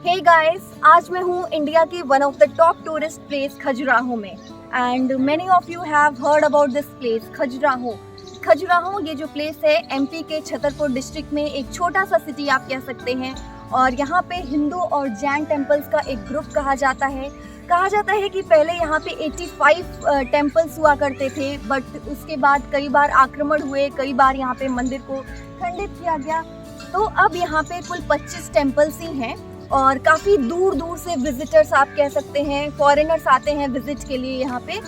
Hey guys, आज मैं हूँ इंडिया की one of the top tourist place Khajuraho में and many of you have heard about this place Khajuraho. Khajuraho ये जो प्लेस है एमपी के छतरपुर डिस्ट्रिक्ट में एक छोटा सा सिटी आप कह सकते हैं और यहाँ पे हिंदू और जैन टेम्पल्स का एक ग्रुप कहा जाता है। कि पहले यहाँ पे 85 टेम्पल्स हुआ करते थे बट उसके बाद कई बार आक्रमण हुए, कई बार यहाँ पे मंदिर को खंडित किया गया। तो अब यहाँ पे कुल 25 टेम्पल्स ही हैं और काफ़ी दूर दूर से विजिटर्स आप कह सकते हैं, फॉरेनर्स आते हैं विजिट के लिए यहाँ पे।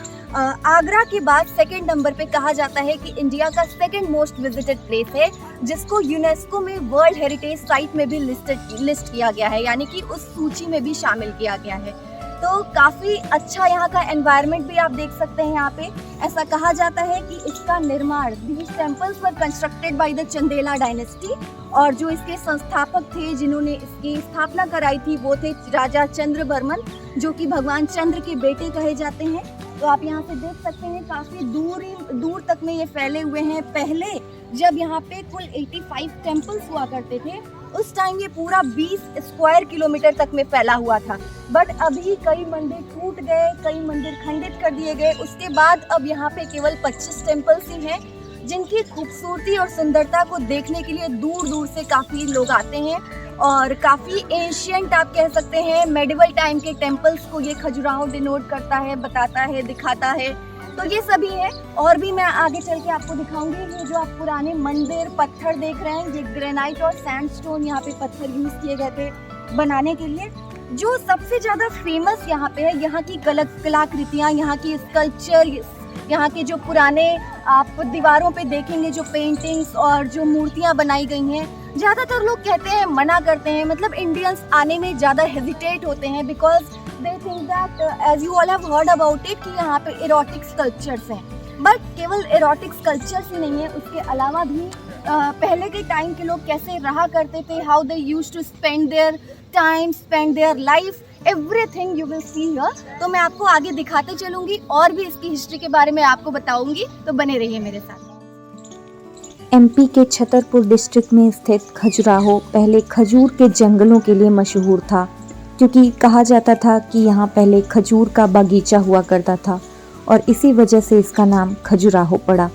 आगरा के बाद सेकंड नंबर पे कहा जाता है कि इंडिया का सेकंड मोस्ट विजिटेड प्लेस है, जिसको यूनेस्को में वर्ल्ड हेरिटेज साइट में भी लिस्ट किया गया है, यानी कि उस सूची में भी शामिल किया गया है। तो काफ़ी अच्छा यहाँ का एनवायरनमेंट भी आप देख सकते हैं। यहाँ पे ऐसा कहा जाता है कि इसका निर्माण, these temples were constructed by the Chandela dynasty, और जो इसके संस्थापक थे जिन्होंने इसकी स्थापना कराई थी वो थे राजा चंद्रवर्मन, जो कि भगवान चंद्र के बेटे कहे जाते हैं। तो आप यहाँ से देख सकते हैं काफ़ी दूर तक में ये फैले हुए हैं। पहले जब यहाँ पे कुल 85 टेम्पल्स हुआ करते थे उस टाइम ये पूरा 20 स्क्वायर किलोमीटर तक में फैला हुआ था, बट अभी कई मंदिर टूट गए, कई मंदिर खंडित कर दिए गए। उसके बाद अब यहाँ पे केवल 25 टेम्पल्स ही हैं, जिनकी खूबसूरती और सुंदरता को देखने के लिए दूर दूर से काफ़ी लोग आते हैं। और काफ़ी एंशियंट आप कह सकते हैं, मेडिवल टाइम के टेम्पल्स को ये खजुराहो डिनोट करता है, बताता है, दिखाता है। तो ये सभी है और भी मैं आगे चल के आपको दिखाऊंगी। ये जो आप पुराने मंदिर पत्थर देख रहे हैं, ये ग्रेनाइट और सैंडस्टोन यहाँ पे पत्थर यूज किए गए थे बनाने के लिए। जो सबसे ज़्यादा फेमस यहाँ पे है, यहाँ की कलाकृतियाँ, यहाँ की स्कल्पचर, यहाँ के जो पुराने आप दीवारों पे देखेंगे जो पेंटिंग्स और जो मूर्तियाँ बनाई गई हैं। ज़्यादातर लोग कहते हैं, मना करते हैं, मतलब इंडियंस आने में ज़्यादा हेजिटेट होते हैं because they think that as you all have heard about it कि यहाँ पे इरोटिक स्कल्पचर्स हैं। बट केवल इरोटिक स्कल्पचर्स ही नहीं है, उसके अलावा भी पहले के टाइम के लोग कैसे रहा करते थे, how they use to spend their time, spend their life, everything you will see here. तो मैं आपको आगे दिखाते चलूँगी और भी इसकी हिस्ट्री के बारे में आपको बताऊँगी, तो बने रहिए मेरे साथ। एमपी के छतरपुर डिस्ट्रिक्ट में स्थित खजुराहो पहले खजूर के जंगलों के लिए मशहूर था, क्योंकि कहा जाता था कि यहाँ पहले खजूर का बागीचा हुआ करता था और इसी वजह से इसका नाम खजुराहो पड़ा।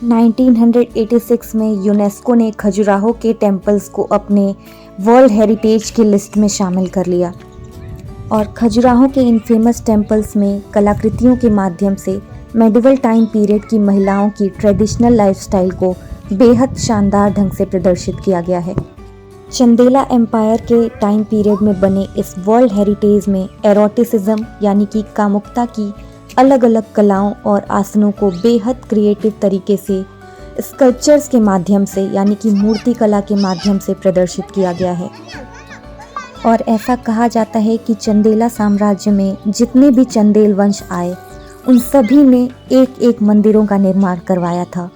1986 में यूनेस्को ने खजुराहो के टेम्पल्स को अपने वर्ल्ड हेरिटेज की लिस्ट में शामिल कर लिया और खजुराहो के इन फेमस टेम्पल्स में कलाकृतियों के माध्यम से मेडिवल टाइम पीरियड की महिलाओं की ट्रेडिशनल लाइफस्टाइल को बेहद शानदार ढंग से प्रदर्शित किया गया है। चंदेला एम्पायर के टाइम पीरियड में बने इस वर्ल्ड हेरिटेज में एरोटिसिज्म यानी कि कामुकता की अलग अलग कलाओं और आसनों को बेहद क्रिएटिव तरीके से स्कल्पचर्स के माध्यम से यानी कि मूर्ति कला के माध्यम से प्रदर्शित किया गया है। और ऐसा कहा जाता है कि चंदेला साम्राज्य में जितने भी चंदेल वंश आए उन सभी ने एक एक मंदिरों का निर्माण करवाया था।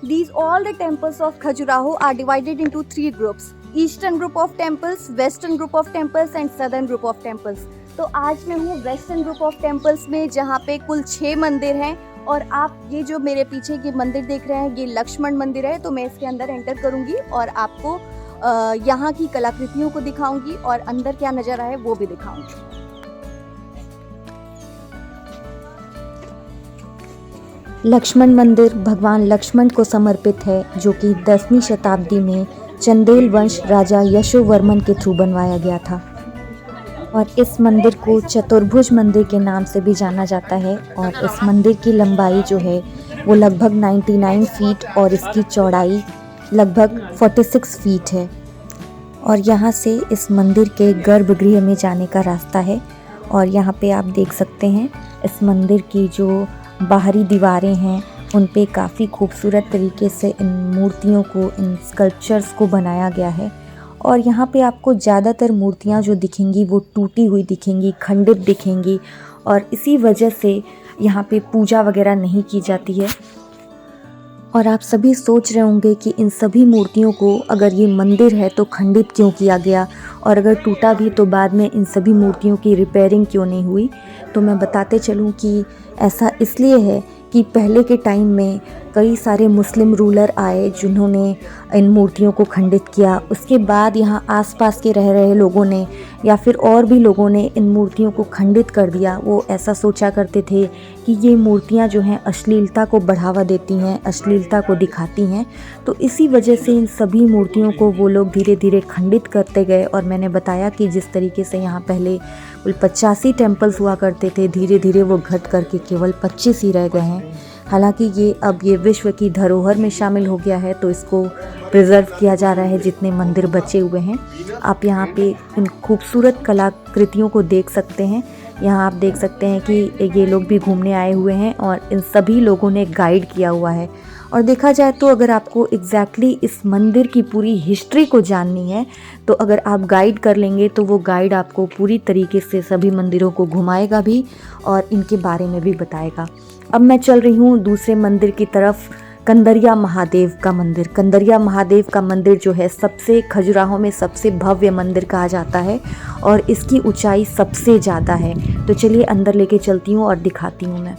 These all the temples of Khajuraho are divided into 3 groups: Eastern group of temples, Western group of temples and Southern group of temples। तो आज मैं हूँ वेस्टर्न ग्रुप ऑफ टेम्पल्स में, जहाँ पे कुल 6 मंदिर हैं और आप ये जो मेरे पीछे ये मंदिर देख रहे हैं ये लक्ष्मण मंदिर है। तो मैं इसके अंदर एंटर करूँगी और आपको यहाँ की कलाकृतियों को दिखाऊंगी और अंदर क्या नज़ारा है वो भी दिखाऊंगी। लक्ष्मण मंदिर भगवान लक्ष्मण को समर्पित है, जो कि 10वीं शताब्दी में चंदेल वंश राजा यशोवर्मन के थ्रू बनवाया गया था और इस मंदिर को चतुर्भुज मंदिर के नाम से भी जाना जाता है। और इस मंदिर की लंबाई जो है वो लगभग 99 फीट और इसकी चौड़ाई लगभग 46 फीट है। और यहाँ से इस मंदिर के गर्भगृह में जाने का रास्ता है और यहाँ पे आप देख सकते हैं इस मंदिर की जो बाहरी दीवारें हैं उन पे काफ़ी खूबसूरत तरीके से इन मूर्तियों को, इन स्कल्पचर्स को बनाया गया है। और यहाँ पे आपको ज़्यादातर मूर्तियाँ जो दिखेंगी वो टूटी हुई दिखेंगी, खंडित दिखेंगी और इसी वजह से यहाँ पे पूजा वगैरह नहीं की जाती है। और आप सभी सोच रहे होंगे कि इन सभी मूर्तियों को अगर ये मंदिर है तो खंडित क्यों किया गया, और अगर टूटा भी तो बाद में इन सभी मूर्तियों की रिपेयरिंग क्यों नहीं हुई। तो मैं बताते चलूँ कि ऐसा इसलिए है कि पहले के टाइम में कई सारे मुस्लिम रूलर आए जिन्होंने इन मूर्तियों को खंडित किया। उसके बाद यहाँ आसपास के रह रहे लोगों ने या फिर और भी लोगों ने इन मूर्तियों को खंडित कर दिया। वो ऐसा सोचा करते थे कि ये मूर्तियाँ जो हैं अश्लीलता को बढ़ावा देती हैं, अश्लीलता को दिखाती हैं। तो इसी वजह से इन सभी मूर्तियों को वो लोग धीरे धीरे खंडित करते गए। और मैंने बताया कि जिस तरीके से यहाँ पहले कुल 85 टेम्पल्स हुआ करते थे, धीरे धीरे वो घट करके केवल 25 ही रह गए हैं। हालांकि ये विश्व की धरोहर में शामिल हो गया है, तो इसको प्रिजर्व किया जा रहा है जितने मंदिर बचे हुए हैं। आप यहाँ पे इन खूबसूरत कलाकृतियों को देख सकते हैं। यहाँ आप देख सकते हैं कि ये लोग भी घूमने आए हुए हैं और इन सभी लोगों ने गाइड किया हुआ है। और देखा जाए तो अगर आपको एग्जैक्टली इस मंदिर की पूरी हिस्ट्री को जाननी है, तो अगर आप गाइड कर लेंगे तो वो गाइड आपको पूरी तरीके से सभी मंदिरों को घुमाएगा भी और इनके बारे में भी बताएगा। अब मैं चल रही हूँ दूसरे मंदिर की तरफ, कंदरिया महादेव का मंदिर। कंदरिया महादेव का मंदिर जो है सबसे खजुराहो में सबसे भव्य मंदिर कहा जाता है और इसकी ऊंचाई सबसे ज़्यादा है। तो चलिए अंदर लेके चलती हूँ और दिखाती हूँ मैं।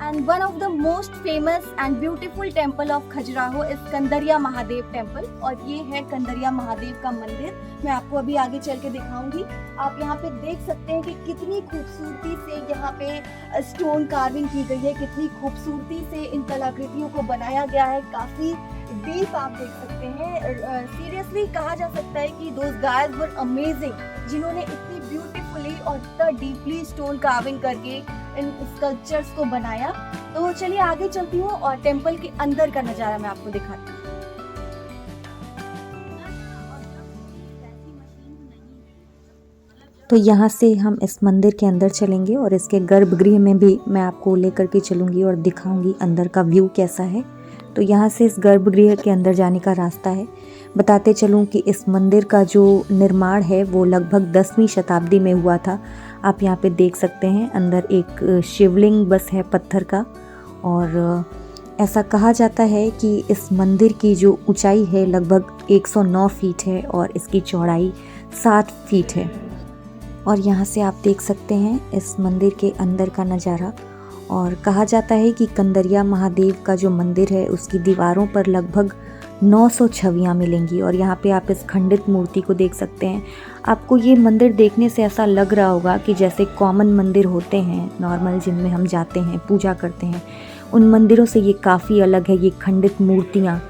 And one of the most famous and beautiful temple of Khajuraho is Kandariya Mahadev temple. और ये है कंदरिया महादेव का मंदिर। मैं आपको अभी आगे चल के दिखाऊंगी। आप यहाँ पे देख सकते हैं कि कितनी खूबसूरती से यहाँ पे स्टोन कार्विंग की गई है, कितनी खूबसूरती से इन कलाकृतियों को बनाया गया है। काफी डीप आप देख सकते हैं। सीरियसली कहा जा सकता है कि दोज गाइज वर अमेजिंग, जिन्होंने इतनी ब्यूटीफुली और इतना डीपली स्टोन कार्विंग करके इन स्कल्पचर्स को बनाया। तो चलिए आगे चलती हूँ और टेम्पल के अंदर का नज़ारा मैं आपको दिखाती हूँ। तो यहाँ से हम इस मंदिर के अंदर चलेंगे और इसके गर्भगृह में भी मैं आपको लेकर के चलूँगी और दिखाऊंगी अंदर का व्यू कैसा है। तो यहाँ से इस गर्भगृह के अंदर जाने का रास्ता है। बताते चलूँ कि इस मंदिर का जो निर्माण है वो लगभग 10वीं शताब्दी में हुआ था। आप यहाँ पे देख सकते हैं अंदर एक शिवलिंग बस है पत्थर का। और ऐसा कहा जाता है कि इस मंदिर की जो ऊंचाई है लगभग 109 फीट है और इसकी चौड़ाई 7 फीट है। और यहाँ से आप देख सकते हैं इस मंदिर के अंदर का नज़ारा। और कहा जाता है कि कंदरिया महादेव का जो मंदिर है उसकी दीवारों पर लगभग 900 छवियाँ मिलेंगी। और यहाँ पे आप इस खंडित मूर्ति को देख सकते हैं। आपको ये मंदिर देखने से ऐसा लग रहा होगा कि जैसे कॉमन मंदिर होते हैं नॉर्मल, जिनमें हम जाते हैं पूजा करते हैं, उन मंदिरों से ये काफ़ी अलग है, ये खंडित मूर्तियाँ।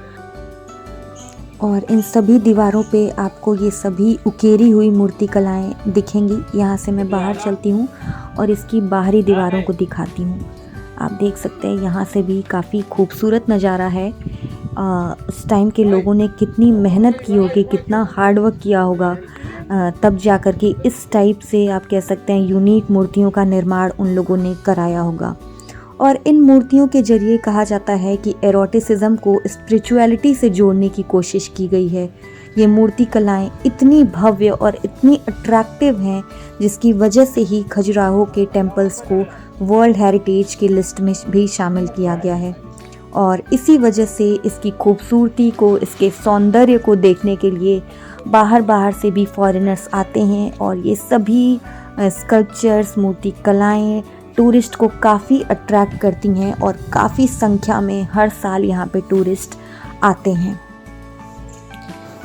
और इन सभी दीवारों पे आपको ये सभी उकेरी हुई मूर्ति कलाएँ दिखेंगी। यहाँ से मैं बाहर चलती हूँ और इसकी बाहरी दीवारों को दिखाती हूँ। आप देख सकते हैं यहाँ से भी काफ़ी खूबसूरत नज़ारा है। उस टाइम के लोगों ने कितनी मेहनत की होगी, कितना हार्ड वर्क किया होगा, तब जा कर के इस टाइप से आप कह सकते हैं यूनिक मूर्तियों का निर्माण उन लोगों ने कराया होगा। और इन मूर्तियों के जरिए कहा जाता है कि एरोटिसिज्म को स्पिरिचुअलिटी से जोड़ने की कोशिश की गई है। ये मूर्ति कलाएं इतनी भव्य और इतनी अट्रैक्टिव हैं जिसकी वजह से ही खजुराहो के टेम्पल्स को वर्ल्ड हेरिटेज की लिस्ट में भी शामिल किया गया है। और इसी वजह से इसकी खूबसूरती को, इसके सौंदर्य को देखने के लिए बाहर से भी फॉरेनर्स आते हैं। और ये सभी स्कल्पचर्स, मूर्ति कलाएं टूरिस्ट को काफ़ी अट्रैक्ट करती हैं और काफ़ी संख्या में हर साल यहाँ पे टूरिस्ट आते हैं।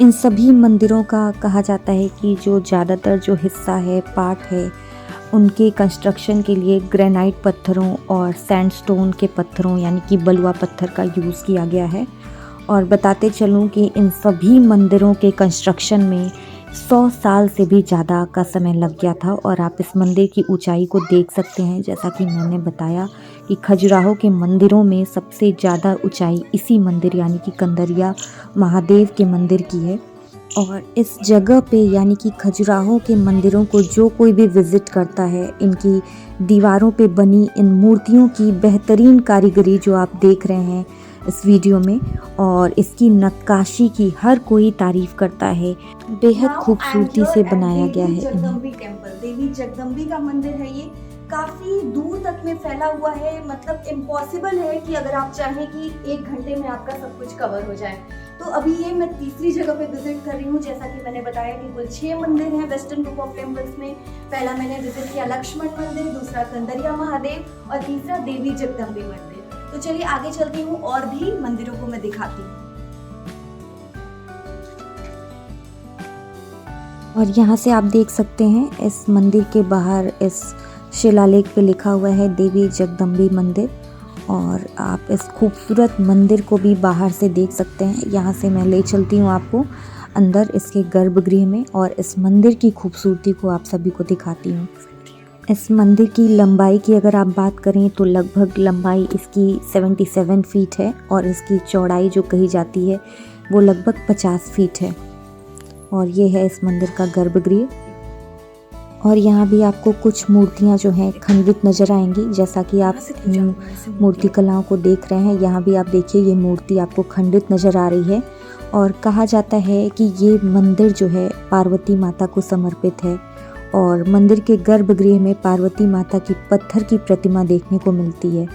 इन सभी मंदिरों का कहा जाता है कि जो ज़्यादातर जो हिस्सा है, पार्ट है, उनके कंस्ट्रक्शन के लिए ग्रेनाइट पत्थरों और सैंडस्टोन के पत्थरों यानी कि बलुआ पत्थर का यूज़ किया गया है। और बताते चलूँ कि इन सभी मंदिरों के कंस्ट्रक्शन में 100 साल से भी ज़्यादा का समय लग गया था। और आप इस मंदिर की ऊंचाई को देख सकते हैं। जैसा कि मैंने बताया कि खजुराहो के मंदिरों में सबसे ज़्यादा ऊंचाई इसी मंदिर यानी कि कंदरिया महादेव के मंदिर की है। और इस जगह पे यानी कि खजुराहो के मंदिरों को जो कोई भी विज़िट करता है, इनकी दीवारों पे बनी इन मूर्तियों की बेहतरीन कारीगरी जो आप देख रहे हैं इस वीडियो में, और इसकी नक्काशी की हर कोई तारीफ करता है। बेहद खूबसूरती से बनाया गया है इन्हें। जगदम्बी टेम्पल, देवी जगदम्बी का मंदिर है। ये काफी दूर तक में फैला हुआ है। मतलब इम्पॉसिबल है कि अगर आप चाहें कि 1 घंटे में आपका सब कुछ कवर हो जाए। तो अभी ये मैं तीसरी जगह पे विजिट कर रही हूँ। जैसा कि मैंने बताया कि कुल 6 मंदिर हैं वेस्टर्न ग्रुप ऑफ टेम्पल्स में। पहला मैंने विजिट किया लक्ष्मण मंदिर, दूसरा कंदरिया महादेव और तीसरा देवी जगदम्बी मंदिर। तो चलिए आगे चलती हूँ और भी मंदिरों को मैं दिखाती हूँ। और यहाँ से आप देख सकते हैं इस मंदिर के बाहर इस शिलालेख पे लिखा हुआ है देवी जगदम्बी मंदिर। और आप इस खूबसूरत मंदिर को भी बाहर से देख सकते हैं। यहाँ से मैं ले चलती हूँ आपको अंदर इसके गर्भगृह में और इस मंदिर की खूबसूरती को आप सभी को दिखाती हूँ। इस मंदिर की लंबाई की अगर आप बात करें तो लगभग लंबाई इसकी 77 फीट है और इसकी चौड़ाई जो कही जाती है वो लगभग 50 फीट है। और ये है इस मंदिर का गर्भगृह। और यहाँ भी आपको कुछ मूर्तियाँ जो हैं खंडित नज़र आएंगी, जैसा कि आप मूर्ति कलाओं को देख रहे हैं। यहाँ भी आप देखिए ये मूर्ति आपको खंडित नज़र आ रही है। और कहा जाता है कि ये मंदिर जो है पार्वती माता को समर्पित है। और मंदिर के गर्भगृह में पार्वती माता की पत्थर की प्रतिमा देखने को मिलती है।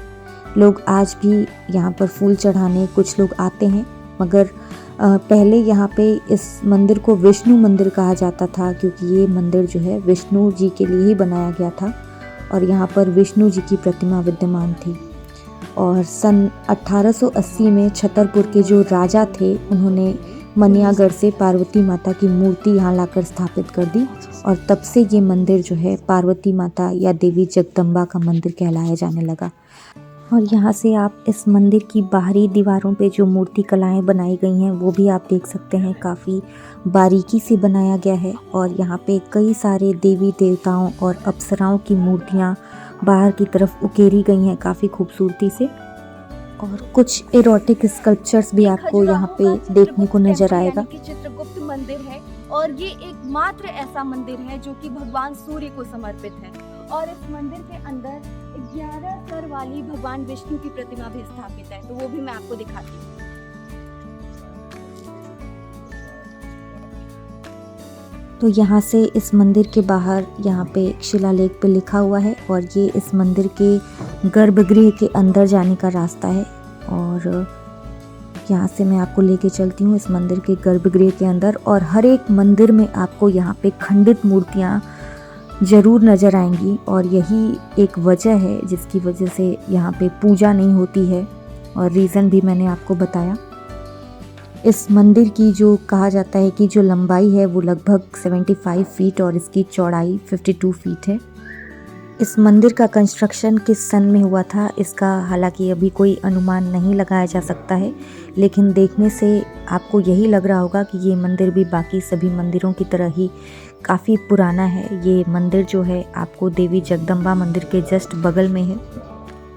लोग आज भी यहाँ पर फूल चढ़ाने कुछ लोग आते हैं, मगर पहले यहाँ पे इस मंदिर को विष्णु मंदिर कहा जाता था, क्योंकि ये मंदिर जो है विष्णु जी के लिए ही बनाया गया था और यहाँ पर विष्णु जी की प्रतिमा विद्यमान थी। और सन 1880 में छतरपुर के जो राजा थे उन्होंने मनियागढ़ से पार्वती माता की मूर्ति यहाँ लाकर स्थापित कर दी और तब से ये मंदिर जो है पार्वती माता या देवी जगदम्बा का मंदिर कहलाया जाने लगा। और यहाँ से आप इस मंदिर की बाहरी दीवारों पे जो मूर्ति कलाएं बनाई गई हैं वो भी आप देख सकते हैं, काफ़ी बारीकी से बनाया गया है। और यहाँ पे कई सारे देवी देवताओं और अप्सराओं की मूर्तियाँ बाहर की तरफ उकेरी गई हैं काफ़ी खूबसूरती से। और कुछ एरोटिक स्कल्पचर्स भी आपको यहाँ पे देखने को नजर आएगा। चित्रगुप्त मंदिर है और ये एकमात्र ऐसा मंदिर है जो कि भगवान सूर्य को समर्पित है। और इस मंदिर के अंदर 11 सर वाली भगवान विष्णु की प्रतिमा भी स्थापित है, तो वो भी मैं आपको दिखाती हूँ। तो यहाँ से इस मंदिर के बाहर यहाँ पे एक शिलालेख पे लिखा हुआ है और ये इस मंदिर के गर्भगृह के अंदर जाने का रास्ता है। और यहाँ से मैं आपको लेके चलती हूँ इस मंदिर के गर्भगृह के अंदर। और हर एक मंदिर में आपको यहाँ पे खंडित मूर्तियाँ ज़रूर नज़र आएंगी और यही एक वजह है जिसकी वजह से यहाँ पे पूजा नहीं होती है। और रीज़न भी मैंने आपको बताया। इस मंदिर की जो कहा जाता है कि जो लंबाई है वो लगभग 75 फीट और इसकी चौड़ाई 52 फीट है। इस मंदिर का कंस्ट्रक्शन किस सन में हुआ था इसका हालांकि अभी कोई अनुमान नहीं लगाया जा सकता है, लेकिन देखने से आपको यही लग रहा होगा कि ये मंदिर भी बाकी सभी मंदिरों की तरह ही काफ़ी पुराना है। ये मंदिर जो है आपको देवी जगदम्बा मंदिर के जस्ट बगल में है।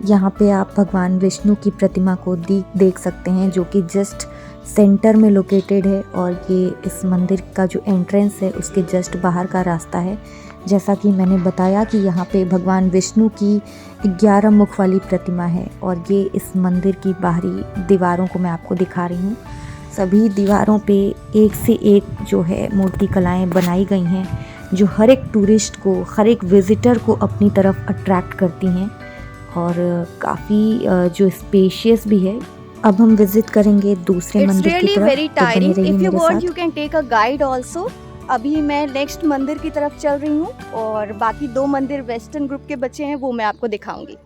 यहाँ पे आप भगवान विष्णु की प्रतिमा को देख सकते हैं जो कि जस्ट सेंटर में लोकेटेड है। और ये इस मंदिर का जो एंट्रेंस है उसके जस्ट बाहर का रास्ता है। जैसा कि मैंने बताया कि यहाँ पे भगवान विष्णु की 11 मुख वाली प्रतिमा है और ये इस मंदिर की बाहरी दीवारों को मैं आपको दिखा रही हूँ। सभी दीवारों पे एक से एक जो है मूर्ति कलाएं बनाई गई हैं जो हर एक टूरिस्ट को, हर एक विज़िटर को अपनी तरफ अट्रैक्ट करती हैं और काफ़ी जो स्पेशियस भी है। अब हम विजिट करेंगे दूसरे मंदिर की तरफ। Very tiring. If you want you can take a guide also. अभी मैं नेक्स्ट मंदिर की तरफ चल रही हूँ और बाकी 2 मंदिर वेस्टर्न ग्रुप के बचे हैं वो मैं आपको दिखाऊंगी।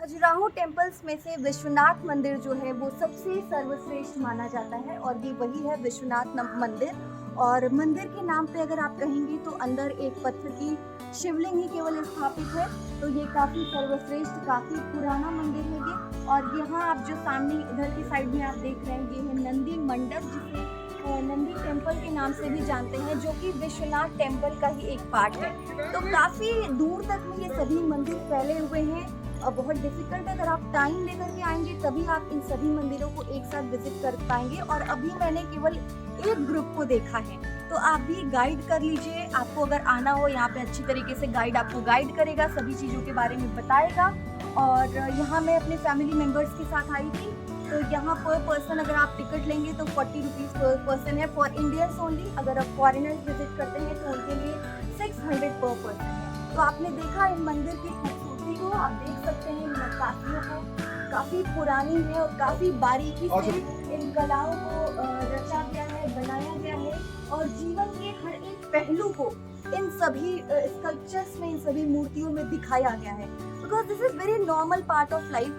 खजुराहो टेम्पल्स में से विश्वनाथ मंदिर जो है वो सबसे सर्वश्रेष्ठ माना जाता है और ये वही है विश्वनाथ मंदिर। और मंदिर के नाम पे अगर आप कहेंगे तो अंदर एक पत्थर की शिवलिंग ही केवल स्थापित है, तो ये काफ़ी सर्वश्रेष्ठ, काफ़ी पुराना मंदिर है ये। और यहाँ आप जो सामने इधर की साइड में आप देख रहे हैं ये है नंदी मंडप, जिसे नंदी टेम्पल के नाम से भी जानते हैं, जो कि विश्वनाथ टेम्पल का ही एक पार्ट है। तो काफ़ी दूर तक में ये सभी मंदिर फैले हुए हैं और बहुत डिफिकल्ट है। अगर आप टाइम लेकर के आएंगे तभी आप इन सभी मंदिरों को एक साथ विजिट कर पाएंगे। और अभी मैंने केवल एक ग्रुप को देखा है, तो आप भी गाइड कर लीजिए। आपको अगर आना हो यहाँ पे अच्छी तरीके से गाइड आपको गाइड करेगा, सभी चीज़ों के बारे में बताएगा। और यहाँ मैं अपने फैमिली मेम्बर्स के साथ आई थी, तो यहाँ पर पर्सन अगर आप टिकट लेंगे तो 40 रुपीज़ पर पर्सन है फॉर इंडियंस ओनली। अगर आप फॉरेनर्स विजिट करते हैं तो उनके लिए 600 पर पर्सन है। तो आपने देखा इन मंदिर की खूबसूरती को, आप देख सकते हैं इन नक्काशियों को, काफ़ी पुरानी है और काफ़ी बारीकी से इन कलाओं को रचा गया है, बनाया गया है। और जीवन के हर एक पहलू को इन सभी स्कल्पचर्स में, इन सभी मूर्तियों में दिखाया गया है। Because this is very normal part of life.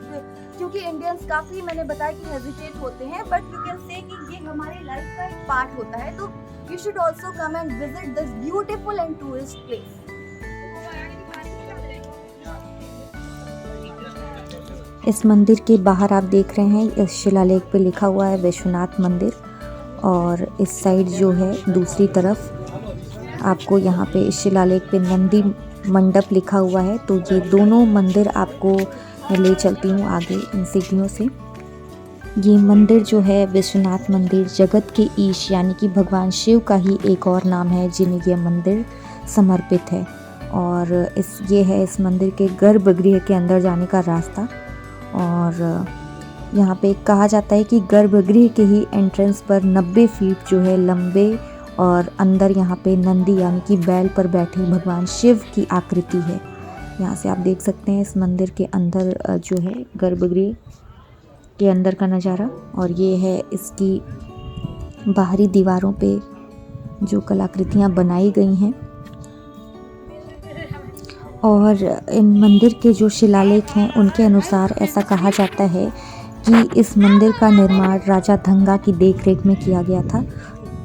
क्योंकि इंडियंस काफ़ी, मैंने बताया कि हेजिटेट होते हैं, बट यू कैन से कि ये हमारे लाइफ का एक पार्ट होता है। तो you should also come and visit this beautiful and tourist place. इस मंदिर के बाहर आप देख रहे हैं इस शिलालेख पे लिखा हुआ है विश्वनाथ मंदिर, और इस साइड जो है दूसरी तरफ आपको यहाँ पे इस शिलालेख पे नंदी मंडप लिखा हुआ है। तो ये दोनों मंदिर आपको मैं ले चलती हूँ आगे इन सीढ़ियों से। ये मंदिर जो है विश्वनाथ मंदिर जगत के ईश यानी कि भगवान शिव का ही एक और नाम है जिन्हें यह मंदिर समर्पित है। और ये है इस मंदिर के गर्भगृह के अंदर जाने का रास्ता। और यहाँ पे कहा जाता है कि गर्भगृह के ही एंट्रेंस पर 90 फीट जो है लंबे और अंदर यहाँ पे नंदी यानी कि बैल पर बैठे भगवान शिव की आकृति है। यहाँ से आप देख सकते हैं इस मंदिर के अंदर जो है गर्भगृह के अंदर का नज़ारा। और ये है इसकी बाहरी दीवारों पे जो कलाकृतियाँ बनाई गई हैं। और इन मंदिर के जो शिलालेख हैं उनके अनुसार ऐसा कहा जाता है कि इस मंदिर का निर्माण राजा धंगा की देखरेख में किया गया था।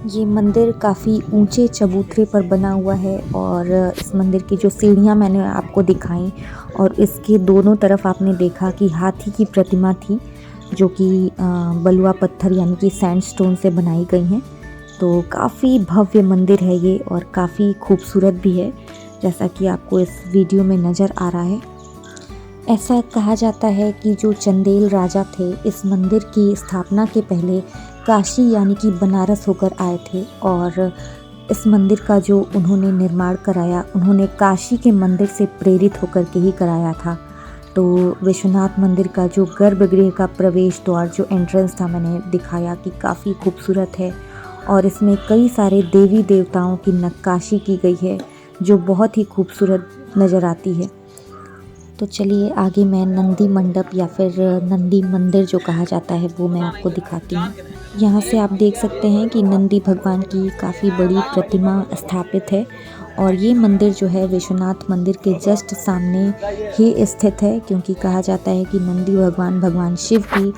ये मंदिर काफ़ी ऊंचे चबूतरे पर बना हुआ है और इस मंदिर की जो सीढ़ियाँ मैंने आपको दिखाई और इसके दोनों तरफ आपने देखा कि हाथी की प्रतिमा थी जो कि बलुआ पत्थर यानी कि सैंडस्टोन से बनाई गई हैं। तो काफ़ी भव्य मंदिर है ये और काफ़ी खूबसूरत भी है, जैसा कि आपको इस वीडियो में नज़र आ रहा है। ऐसा कहा जाता है कि जो चंदेल राजा थे इस मंदिर की स्थापना के पहले काशी यानी कि बनारस होकर आए थे और इस मंदिर का जो उन्होंने निर्माण कराया उन्होंने काशी के मंदिर से प्रेरित होकर के ही कराया था। तो विश्वनाथ मंदिर का जो गर्भगृह का प्रवेश द्वार जो एंट्रेंस था मैंने दिखाया कि काफ़ी खूबसूरत है और इसमें कई सारे देवी देवताओं की नक्काशी की गई है जो बहुत ही खूबसूरत नज़र आती है। तो चलिए आगे मैं नंदी मंडप या फिर नंदी मंदिर जो कहा जाता है वो मैं आपको दिखाती हूँ। यहाँ से आप देख सकते हैं कि नंदी भगवान की काफ़ी बड़ी प्रतिमा स्थापित है और ये मंदिर जो है विश्वनाथ मंदिर के जस्ट सामने ही स्थित है, क्योंकि कहा जाता है कि नंदी भगवान शिव की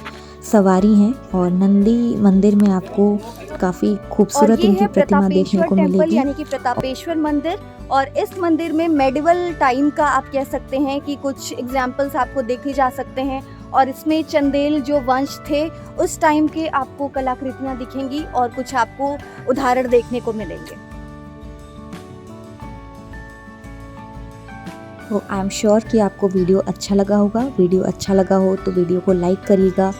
सवारी हैं और नंदी मंदिर में आपको काफ़ी खूबसूरत इनकी प्रतिमा देखने को मिलेगी, यानी कि प्रतापेश्वर मंदिर। और इस मंदिर में मेडिवल टाइम का आप कह सकते हैं कि कुछ एग्जाम्पल्स आपको देखे जा सकते हैं और इसमें चंदेल जो वंश थे उस टाइम के आपको कलाकृतियाँ दिखेंगी और कुछ आपको उदाहरण देखने को मिलेंगे। तो आई एम श्योर कि आपको वीडियो अच्छा लगा होगा। वीडियो अच्छा लगा हो तो वीडियो को लाइक करिएगा,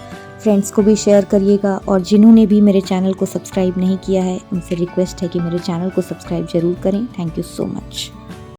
फ्रेंड्स को भी शेयर करिएगा और जिन्होंने भी मेरे चैनल को सब्सक्राइब नहीं किया है उनसे रिक्वेस्ट है कि मेरे चैनल को सब्सक्राइब ज़रूर करें। Thank you so much.